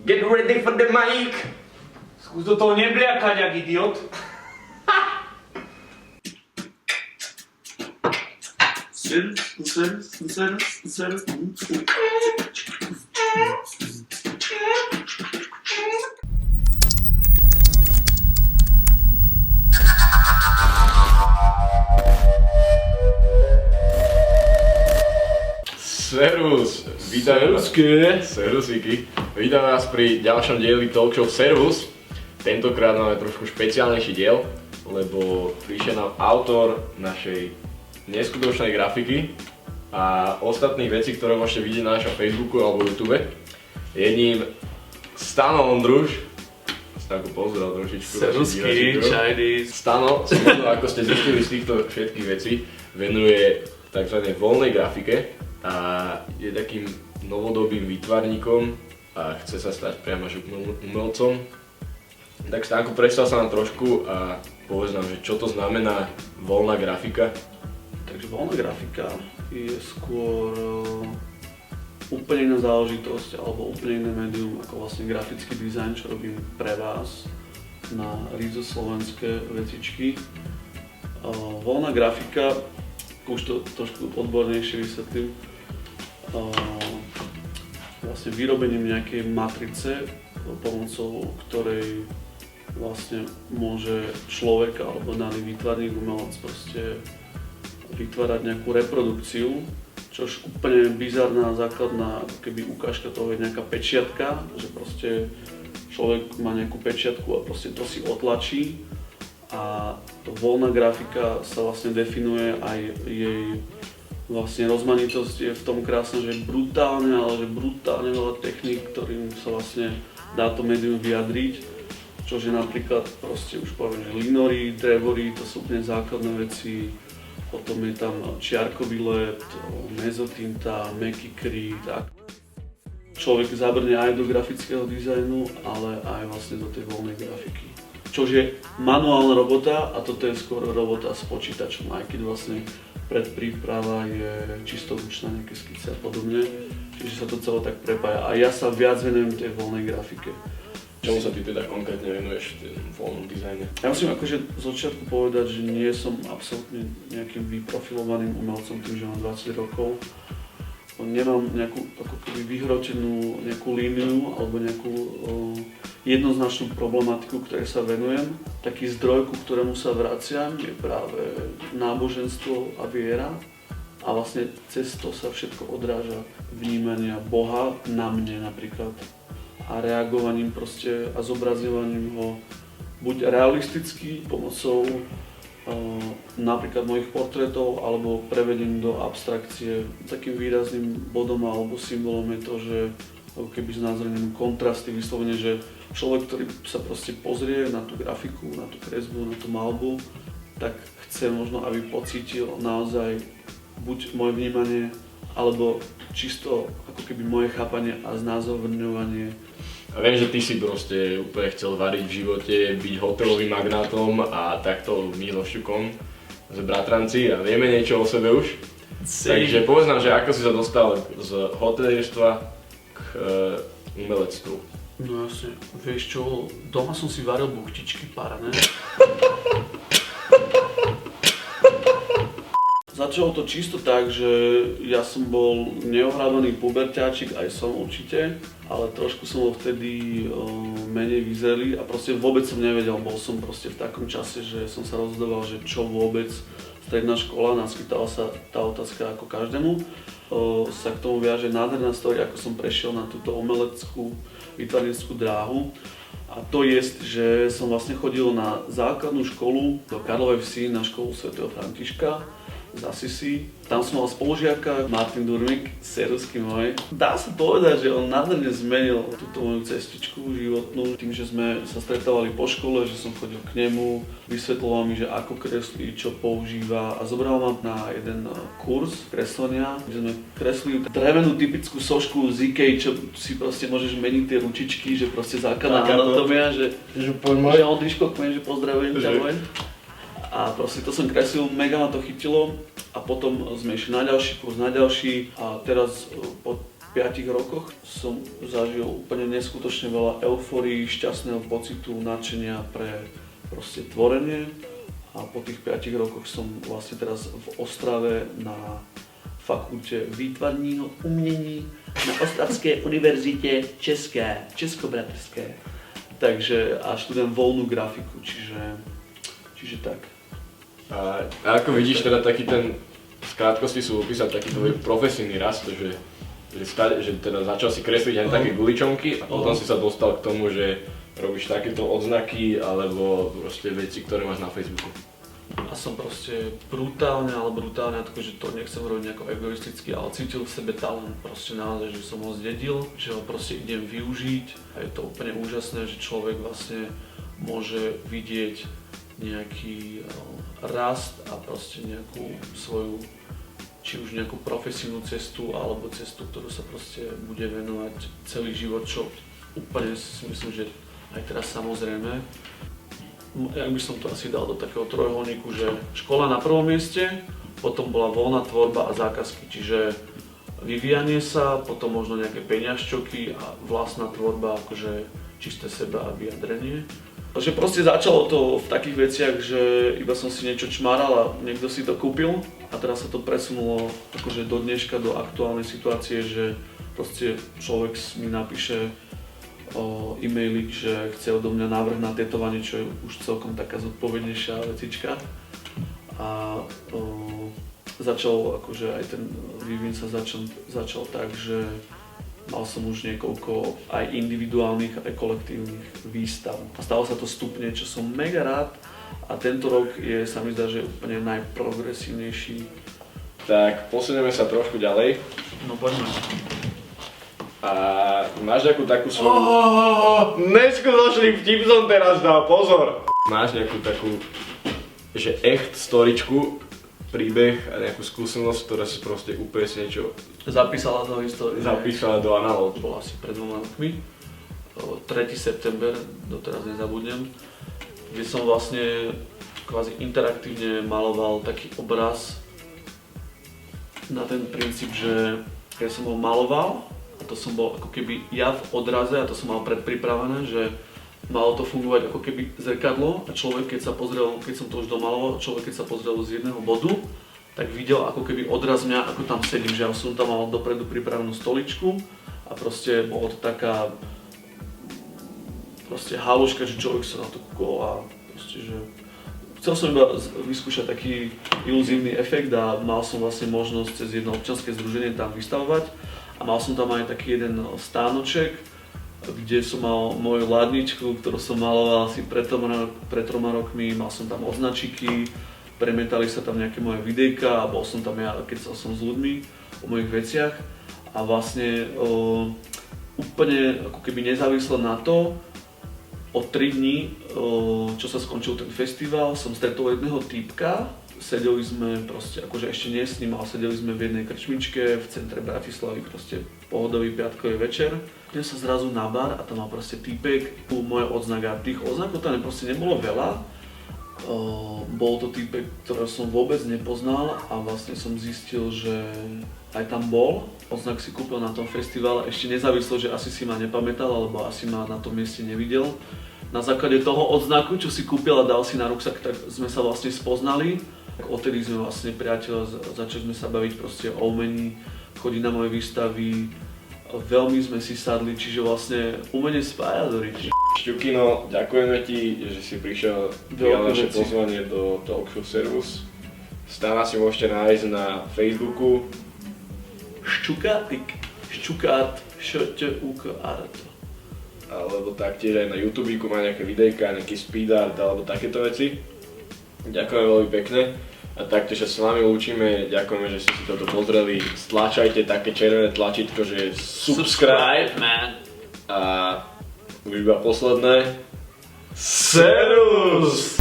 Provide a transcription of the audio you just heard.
Get ready for the mic! Skús do toho nebliakať, jak idiot. Servus, Servusíky. Vítam vás pri ďalšom dieli Talkshow Servus. Tentokrát máme trošku špeciálnejší diel, lebo prišiel nám autor našej neskutočnej grafiky a ostatných vecí, ktoré môžete vidieť na našom Facebooku alebo YouTube. Je ním Stano Ondruš. Stanko, pozdrav trošičku. Servusky, čajdy. Stano, ako ste zistili z týchto všetkých vecí, venuje tzv. Voľnej grafike a je takým novodobým výtvarníkom a chce sa stať priamo umelcom. Tak Stanko, predstav sa nám trošku a povedz nám, že čo to znamená voľná grafika. Takže voľná grafika je skôr úplne iná záležitosť alebo úplne iné médium ako vlastne grafický dizajn, čo robím pre vás na rízo slovenské vecičky. Voľná grafika, už to trošku odbornejšie vysvetlím, vlastne vyrobením nejakej matrice, pomocou ktorej vlastne môže človek alebo daný výtvarník, umelec proste vytvárať nejakú reprodukciu, čož úplne bizarná základná keby ukážka toho je nejaká pečiatka, že proste človek má nejakú pečiatku a proste to si otlačí a voľná grafika sa vlastne definuje aj jej vlastne rozmanitosť je v tom krásna, že brutálne veľa techník, ktorým sa vlastne dá to médium vyjadriť, čože napríklad proste už poviem, že linory, drevory, to sú úplne základné veci, potom je tam čiarkový led, mezotinta, mäkký kríd, tak. Človek zabrne aj do grafického dizajnu, ale aj vlastne do tej voľnej grafiky. Čože manuálna robota a toto je skôr robota s počítačom, aj keď vlastne predpríprava je čisto ručná, nejaké skice a podobne, čiže sa to celé tak prepája a ja sa viac venujem tej voľnej grafike. Čomu sa ty teda konkrétne venuješ v voľnom dizajne? Ja musím akože z začiatku povedať, že nie som absolútne nejakým vyprofilovaným umelcom tým, že mám 20 rokov. Nemám nejakú ako keby vyhrotenú nejakú líniu alebo nejakú jednoznačnú problematiku, ktorej sa venujem. Taký zdroj, ku ktorému sa vraciam, je práve náboženstvo a viera. A vlastne cez to sa všetko odráža vnímania Boha na mne napríklad. A reagovaním proste a zobrazovaním ho buď realisticky pomocou napríklad mojich portrétov alebo prevedením do abstrakcie. Takým výrazným bodom alebo symbolom je to, že ako keby znázornením kontrasty, vyslovene, že človek, ktorý sa proste pozrie na tú grafiku, na tú kresbu, na tú maľbu, tak chce možno, aby pocítil naozaj buď moje vnímanie, alebo čisto ako keby moje chápanie a znázorňovanie. A viem, že ty si proste úplne chcel variť v živote, byť hotelovým magnátom a takto my so Šťukom z Bratranci a vieme niečo o sebe už. Takže povedz nám, že ako si sa dostal z hotelierstva k umelectvu. No jasne, vieš čo, doma som si varil buchtičky parné. Začalo to čisto tak, že ja som bol neohrabaný puberťáčik, aj som určite, ale trošku som bol vtedy menej vyzrelý a proste vôbec som nevedel, bol som proste v takom čase, že som sa rozhodoval, že čo vôbec stredná škola, naskytala sa tá otázka ako každému. Sa k tomu viaže nádherná story, ako som prešiel na túto umeleckú výtvarnícku dráhu. A to je, že som vlastne chodil na základnú školu do Karlovej Vsi na školu svätého Františka z Assisi. Tam som mal spolužiaka Martin Durmik, servusky môj. Dá sa povedať, že on nádherne zmenil túto moju cestičku životnú tým, že sme sa stretávali po škole, že som chodil k nemu, vysvetľoval mi, že ako kreslí, čo používa a zobral ma na jeden kurz kreslenia, kde sme kreslili drevenú typickú sošku z Ikei, čo si proste môžeš meniť tie ručičky, že proste základná anatómia, že Ondriško, že pozdravujem ťa môj. A proste to som kreslil, mega ma to chytilo a potom sme išli na ďalší kurz, na ďalší a teraz po 5 rokoch som zažil úplne neskutočne veľa eufórií, šťastného pocitu, nadšenia pre proste tvorenie. A po tých 5 rokoch som vlastne teraz v Ostrave na fakulte výtvarného umení na Ostravské univerzite Českobratrské. Takže a študujem voľnú grafiku, čiže tak. A ako vidíš teda taký ten, v krátkosti sú opísať taký tvoj profesijný rast, že teda začal si kresliť aj také guličonky a potom si sa dostal k tomu, že robíš takéto odznaky alebo proste veci, ktoré máš na Facebooku. A som proste brutálne, tako, že to nechcem robiť nejako egoisticky, ale cítil v sebe talent proste naozaj, že som ho zdedil, že ho proste idem využiť a je to úplne úžasné, že človek vlastne môže vidieť nejaký rast a proste nejakú svoju, či už nejakú profesijnú cestu alebo cestu, ktorú sa proste bude venovať celý život, čo úplne si myslím, že aj teraz samozrejme. Ja by som to asi dal do takého trojuholníku, že škola na prvom mieste, potom bola voľná tvorba a zákazky, čiže vyvíjanie sa, potom možno nejaké peňažčoky a vlastná tvorba, akože čisté seba a vyjadrenie. Takže proste začalo to v takých veciach, že iba som si niečo čmáral a niekto si to kúpil a teraz sa to presunulo akože do dneška, do aktuálnej situácie, že proste človek mi napíše e-mailík, že chce odo mňa návrh na tetovanie, čo je už celkom taká zodpovednejšia vecička. A začal akože aj ten vývin sa začal tak, že mal som už niekoľko aj individuálnych, aj kolektívnych výstav. A stalo sa to stupne, čo som mega rád. A tento rok sa mi zdá, že je úplne najprogresívnejší. Tak posunieme sa trošku ďalej. No poďme. A máš nejakú takú svoju... Neskutočný vtip som teraz dal, pozor! Máš nejakú takú, že echt storičku, príbeh a nejakú skúsenosť, ktorá si proste úplne si niečo... Zapísala do histórie. Zapísala do análov. Bolo asi pred 2 rokmi. 3. september, doteraz nezabudnem, kde som vlastne kvázi interaktívne maloval taký obraz na ten princíp, že ja som ho maloval a to som bol ako keby ja v odraze a to som mal predpripravené, že malo to fungovať ako keby zrkadlo a človek, keď som to už domaloval, človek keď sa pozrel z jedného bodu, tak videl ako keby odraz mňa, ako tam sedím, že ja som tam mal dopredu pripravenú stoličku a proste bolo to taká proste haluška, že človek sa na to kúkol a proste, že chcel som iba vyskúšať taký iluzívny efekt a mal som vlastne možnosť cez jedno občianske združenie tam vystavovať a mal som tam aj taký jeden stánoček, kde som mal moju ladničku, ktorú som maloval asi pred 3 rokmi, mal som tam označiky, premietali sa tam nejaké moje videjka a bol som tam ja, keď som s ľuďmi o mojich veciach a vlastne úplne ako keby nezávisle na to, o 3 dní, čo sa skončil ten festival, som stretol jedného týpka, sedeli sme proste, akože ešte nie s ním, ale sedeli sme v jednej krčmičke v centre Bratislavy, proste pohodový piatkový večer. Idem sa zrazu na bar a tam mal proste týpek, môj odznak a tých oznakov tam proste nebolo veľa. Bol to týpek, ktorého som vôbec nepoznal a vlastne som zistil, že aj tam bol. Odznak si kúpil na tom festivale, ešte nezávislo, že asi si ma nepamätal, alebo asi ma na tom mieste nevidel. Na základe toho odznaku, čo si kúpil a dal si na ruksak, tak sme sa vlastne spoznali. Odtedy sme vlastne priateľa, začali sme sa baviť proste o umení, chodiť na moje výstavy, veľmi sme si sadli, čiže vlastne umenie spája do reči. Šťukino, ďakujeme ti, že si prišiel na naše pozvanie do Talk Show Servus. Stána si môžete nájsť na Facebooku. Šťukátik, šťukát, ŠTUKART. Alebo taktiež aj na YouTube má nejaké videjka, nejaký speed art alebo takéto veci. Ďakujem veľmi pekne. A taktiež sa s vami lúčime, ďakujeme, že ste si toto pozreli. Stlačajte také červené tlačítko, že je subscribe, man. A už iba posledné. Servus!